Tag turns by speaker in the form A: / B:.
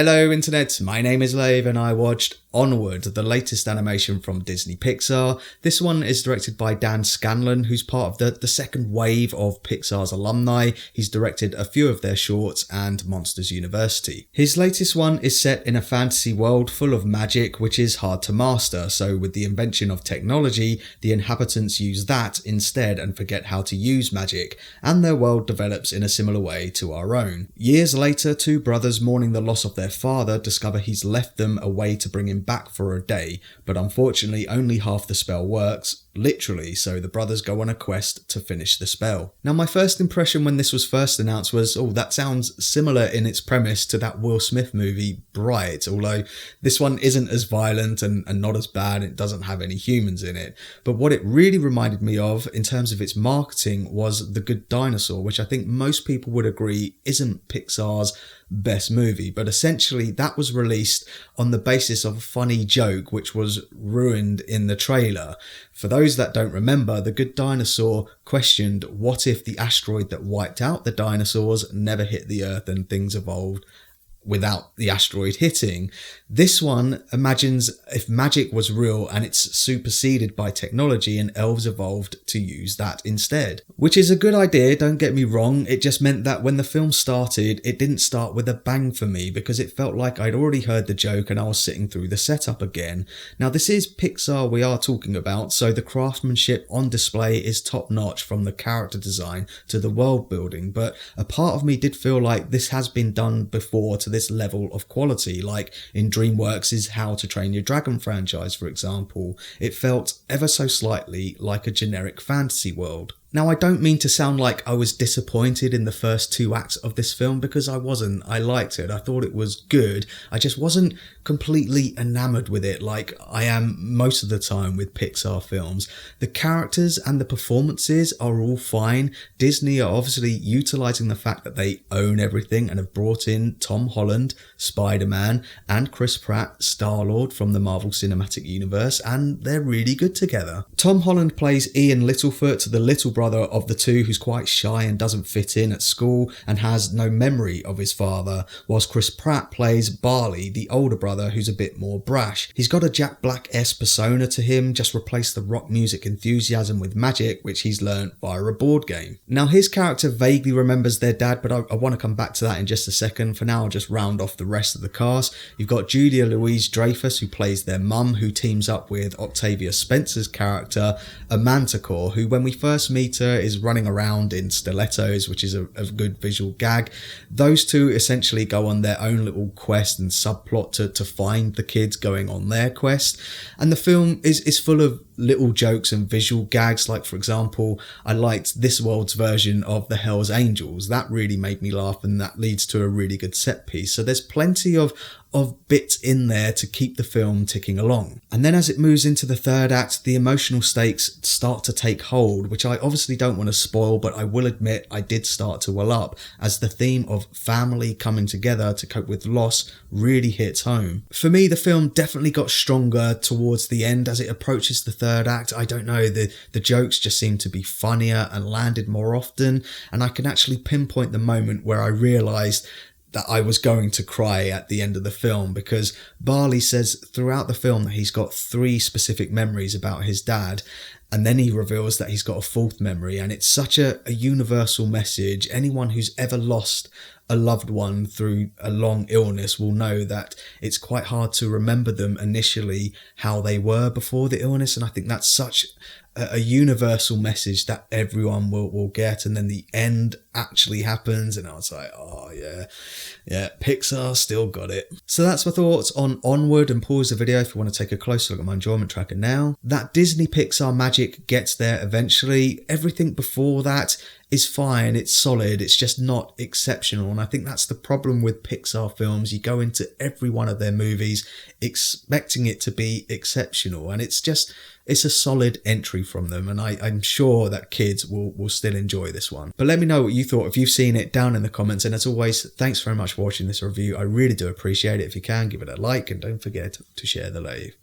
A: Hello internet, my name is Lave and I watched Onward, the latest animation from Disney Pixar. This one is directed by Scanlon, who's part of the second wave of Pixar's alumni. He's directed a few of their shorts and Monsters University. His latest one is set in a fantasy world full of magic, which is hard to master, so with the invention of technology, the inhabitants use that instead and forget how to use magic, and their world develops in a similar way to our own. Years later, two brothers mourning the loss of their father discover he's left them a way to bring him back for a day, but unfortunately only half the spell works, literally, so the brothers go on a quest to finish the spell. Now my first impression when this was first announced was, oh, that sounds similar in its premise to that Will Smith movie Bright, although this one isn't as violent and not as bad, it doesn't have any humans in it. But what it really reminded me of in terms of its marketing was The Good Dinosaur, which I think most people would agree isn't Pixar's best movie, but essentially that was released on the basis of a funny joke which was ruined in the trailer. For those that don't remember, The Good Dinosaur questioned what if the asteroid that wiped out the dinosaurs never hit the Earth and things evolved without the asteroid hitting. This one imagines if magic was real and it's superseded by technology and elves evolved to use that instead. Which is a good idea, don't get me wrong, it just meant that when the film started, it didn't start with a bang for me because it felt like I'd already heard the joke and I was sitting through the setup again. Now this is Pixar we are talking about, so the craftsmanship on display is top notch from the character design to the world building, but a part of me did feel like this has been done before to this level of quality, like in DreamWorks' How to Train Your Dragon franchise, for example. It felt ever so slightly like a generic fantasy world. Now, I don't mean to sound like I was disappointed in the first two acts of this film, because I wasn't. I liked it. I thought it was good. I just wasn't completely enamoured with it like I am most of the time with Pixar films. The characters and the performances are all fine. Disney are obviously utilising the fact that they own everything and have brought in Tom Holland, Spider-Man, and Chris Pratt, Star-Lord from the Marvel Cinematic Universe, and they're really good together. Tom Holland plays Ian Littlefoot, the little brother of the two who's quite shy and doesn't fit in at school and has no memory of his father, whilst Chris Pratt plays Barley, the older brother who's a bit more brash. He's got a Jack Black-esque persona to him, just replace the rock music enthusiasm with magic, which he's learnt via a board game. Now his character vaguely remembers their dad, but I want to come back to that in just a second. For now I'll just round off the rest of the cast. You've got Julia Louis-Drefuss, who plays their mum, who teams up with Octavia Spencer's character, Amanticore, who when we first meet her is running around in stilettos, which is a good visual gag. Those two essentially go on their own little quest and subplot to find the kids going on their quest. And the film is full of little jokes and visual gags, like for example, I liked this world's version of the Hells Angels. That really made me laugh and that leads to a really good set piece. So there's plenty of bits in there to keep the film ticking along. And then as it moves into the third act, the emotional stakes start to take hold, which I obviously don't want to spoil, but I will admit I did start to well up as the theme of family coming together to cope with loss really hits home. For me, the film definitely got stronger towards the end as it approaches the third act. I don't know, the jokes just seemed to be funnier and landed more often, and I can actually pinpoint the moment where I realised that I was going to cry at the end of the film, because Barley says throughout the film that he's got 3 specific memories about his dad, and then he reveals that he's got a 4th memory, and it's such a universal message. Anyone who's ever lost a loved one through a long illness will know that it's quite hard to remember them initially how they were before the illness, and I think that's such a universal message that everyone will get, and then the end actually happens and I was like, oh yeah, Pixar still got it. So that's my thoughts on Onward, and pause the video if you want to take a closer look at my enjoyment tracker now. That Disney Pixar magic gets there eventually. Everything before that is fine, it's solid, it's just not exceptional, and I think that's the problem with Pixar films. You go into every one of their movies expecting it to be exceptional, and it's a solid entry from them, and I'm sure that kids will still enjoy this one. But let me know what you thought if you've seen it down in the comments, and as always, thanks very much for watching this review. I really do appreciate it. If you can, give it a like and don't forget to share the Lave.